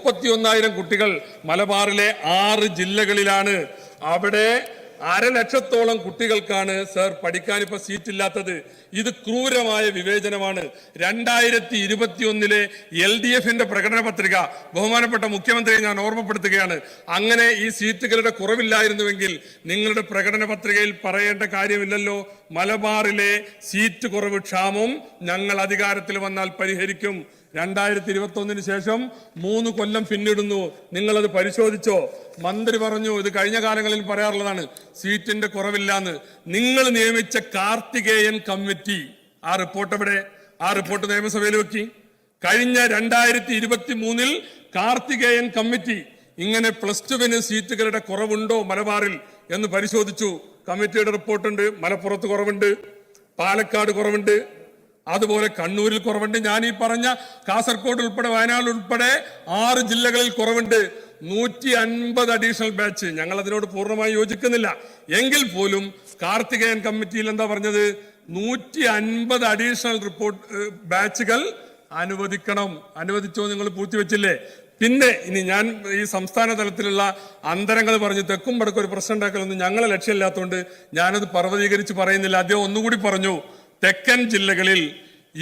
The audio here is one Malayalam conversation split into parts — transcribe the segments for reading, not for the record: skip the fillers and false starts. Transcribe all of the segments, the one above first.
31,000 കുട്ടികൾ മലബാറിലെ 6 ജില്ലകളിലാണ്. അവിടെ 1,00,000-ഓളം കുട്ടികൾക്കാണ് സർ പഠിക്കാൻ ഇപ്പൊ സീറ്റ് ഇല്ലാത്തത്. ഇത് ക്രൂരമായ വിവേചനമാണ്. 2021 LDF-ന്റെ പ്രകടന പത്രിക ബഹുമാനപ്പെട്ട മുഖ്യമന്ത്രിയെ ഞാൻ ഓർമ്മപ്പെടുത്തുകയാണ്. അങ്ങനെ ഈ സീറ്റുകളുടെ കുറവില്ലായിരുന്നുവെങ്കിൽ നിങ്ങളുടെ പ്രകടന പത്രികയിൽ പറയേണ്ട കാര്യമില്ലല്ലോ. മലബാറിലെ സീറ്റ് കുറവ് ക്ഷാമം ഞങ്ങൾ അധികാരത്തിൽ വന്നാൽ പരിഹരിക്കും. 2021 ശേഷം 3 കൊല്ലം പിന്നിടുന്നു. നിങ്ങളത് പരിശോധിച്ചോ? മന്ത്രി പറഞ്ഞു, ഇത് കഴിഞ്ഞ കാലങ്ങളിൽ പറയാറുള്ളതാണ്, സീറ്റിന്റെ കുറവില്ലാന്ന്. നിങ്ങൾ നിയമിച്ച കാർത്തികേയൻ കമ്മിറ്റി, ആ റിപ്പോർട്ട് എവിടെ? ആ റിപ്പോർട്ട് നിയമസഭയിൽ വെക്കി. കഴിഞ്ഞ 2023 കാർത്തികേയൻ കമ്മിറ്റി ഇങ്ങനെ +2 സീറ്റുകളുടെ കുറവുണ്ടോ മലബാറിൽ എന്ന് പരിശോധിച്ചു. കമ്മിറ്റിയുടെ റിപ്പോർട്ടുണ്ട്. മലപ്പുറത്ത് കുറവുണ്ട്, പാലക്കാട് കുറവുണ്ട്, അതുപോലെ കണ്ണൂരിൽ കുറവുണ്ട്. ഞാൻ ഈ പറഞ്ഞ കാസർഗോഡ് ഉൾപ്പെടെ വയനാട് ഉൾപ്പെടെ 6 ജില്ലകളിൽ കുറവുണ്ട്. 150 അഡീഷണൽ ബാച്ച്. ഞങ്ങൾ അതിനോട് പൂർണ്ണമായി യോജിക്കുന്നില്ല. എങ്കിൽ പോലും കാർത്തികേയൻ കമ്മിറ്റിയിൽ എന്താ പറഞ്ഞത്? 150 അഡീഷണൽ ബാച്ചുകൾ അനുവദിക്കണം. അനുവദിച്ചോ? നിങ്ങൾ പൂഴ്ത്തിവെച്ചില്ലേ? പിന്നെ ഇനി ഞാൻ ഈ സംസ്ഥാന തലത്തിലുള്ള അന്തരങ്ങൾ പറഞ്ഞ് തെക്കും വടക്കും ഒരു പ്രശ്നം ഉണ്ടാക്കലൊന്നും ഞങ്ങളെ ലക്ഷ്യമില്ലാത്തതുകൊണ്ട് ഞാനത് പർവ്വതീകരിച്ച് പറയുന്നില്ല. അദ്ദേഹം ഒന്നുകൂടി പറഞ്ഞു, തെക്കൻ ജില്ലകളിൽ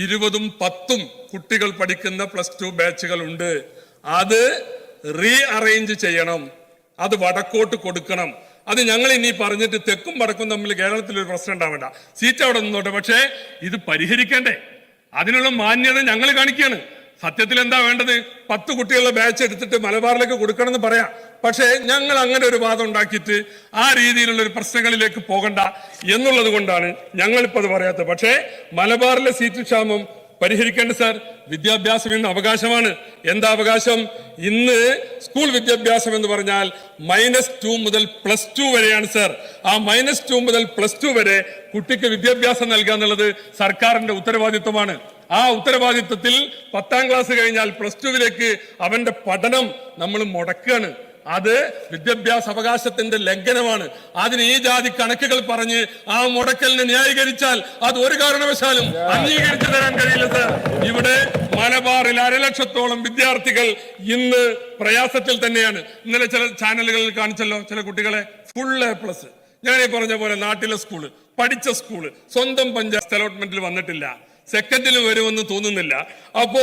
20ഉം 10ഉം കുട്ടികൾ പഠിക്കുന്ന +2 ബാച്ചുകൾ ഉണ്ട്. അത് റീഅറേഞ്ച് ചെയ്യണം, അത് വടക്കോട്ട് കൊടുക്കണം. അത് ഞങ്ങൾ ഇനി പറഞ്ഞിട്ട് തെക്കും വടക്കും തമ്മിൽ കേരളത്തിൽ ഒരു പ്രശ്നം ഉണ്ടാവേണ്ട, സീറ്റ് അവിടെ നിന്നോട്ടെ. പക്ഷേ ഇത് പരിഹരിക്കണ്ടേ? അതിനുള്ള മാന്യത ഞങ്ങൾ കാണിക്കുകയാണ്. സത്യത്തിൽ എന്താ വേണ്ടത്? 10 കുട്ടികളുടെ ബാച്ച് എടുത്തിട്ട് മലബാറിലേക്ക് കൊടുക്കണം എന്ന് പറയാം. പക്ഷേ ഞങ്ങൾ അങ്ങനെ ഒരു വാദം ഉണ്ടാക്കിയിട്ട് ആ രീതിയിലുള്ള ഒരു പ്രശ്നങ്ങളിലേക്ക് പോകണ്ട എന്നുള്ളത് കൊണ്ടാണ് ഞങ്ങളിപ്പോൾ അത് പറയാത്തത്. പക്ഷേ മലബാറിലെ സീറ്റ് ക്ഷാമം പരിഹരിക്കേണ്ട സാർ. വിദ്യാഭ്യാസം ഇന്ന് അവകാശമാണ്. എന്താ അവകാശം? ഇന്ന് സ്കൂൾ വിദ്യാഭ്യാസം എന്ന് പറഞ്ഞാൽ -2 മുതൽ +2 വരെയാണ് സാർ. ആ -2 മുതൽ +2 വരെ കുട്ടിക്ക് വിദ്യാഭ്യാസം നൽകുക എന്നുള്ളത് സർക്കാരിന്റെ ഉത്തരവാദിത്വമാണ്. ആ ഉത്തരവാദിത്വത്തിൽ 10ാം ക്ലാസ് കഴിഞ്ഞാൽ +2വിലേക്ക് അവന്റെ പഠനം നമ്മൾ മുടക്കുകയാണ്. അത് വിദ്യാഭ്യാസ അവകാശത്തിന്റെ ലംഘനമാണ്. അതിന് ഈ ജാതി കണക്കുകൾ പറഞ്ഞ് ആ മുടക്കലിനെ ന്യായീകരിച്ചാൽ അത് ഒരു കാരണവശാലും അംഗീകരിച്ചു തരാൻ കഴിയില്ല സർ. ഇവിടെ മലബാറിൽ 1,00,000-ഓളം വിദ്യാർത്ഥികൾ ഇന്ന് പ്രയാസത്തിൽ തന്നെയാണ്. ഇന്നലെ ചില ചാനലുകളിൽ കാണിച്ചല്ലോ, ചില കുട്ടികളെ +A. ഞാൻ ഈ പറഞ്ഞ പോലെ നാട്ടിലെ സ്കൂള്, പഠിച്ച സ്കൂള്, സ്വന്തം പഞ്ചായത്ത് അലോട്ട്മെന്റിൽ വന്നിട്ടില്ല, സെക്കൻഡിൽ വരുമെന്ന് തോന്നുന്നില്ല. അപ്പോ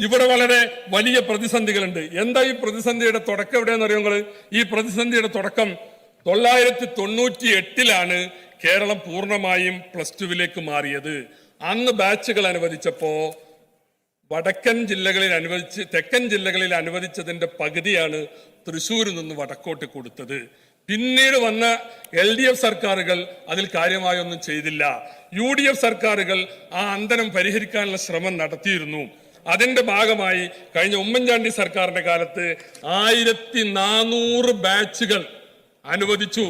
ഇവിടെ വളരെ വലിയ പ്രതിസന്ധികളുണ്ട്. എന്താ ഈ പ്രതിസന്ധിയുടെ തുടക്കം എവിടെയെന്ന് അറിയുന്നത്? ഈ പ്രതിസന്ധിയുടെ തുടക്കം 998 കേരളം പൂർണ്ണമായും +2വിലേക്ക് മാറിയത്. അന്ന് ബാച്ചുകൾ അനുവദിച്ചപ്പോ വടക്കൻ ജില്ലകളിൽ തെക്കൻ ജില്ലകളിൽ അനുവദിച്ചതിന്റെ പകുതിയാണ് തൃശ്ശൂരിൽ നിന്ന് വടക്കോട്ട് കൊടുത്തത്. പിന്നീട് വന്ന LDF സർക്കാരുകൾ അതിൽ കാര്യമായൊന്നും ചെയ്തില്ല. UDF സർക്കാരുകൾ ആ അന്തരം പരിഹരിക്കാനുള്ള ശ്രമം നടത്തിയിരുന്നു. അതിന്റെ ഭാഗമായി കഴിഞ്ഞ ഉമ്മൻചാണ്ടി സർക്കാരിന്റെ കാലത്ത് 1400 ബാച്ചുകൾ അനുവദിച്ചു.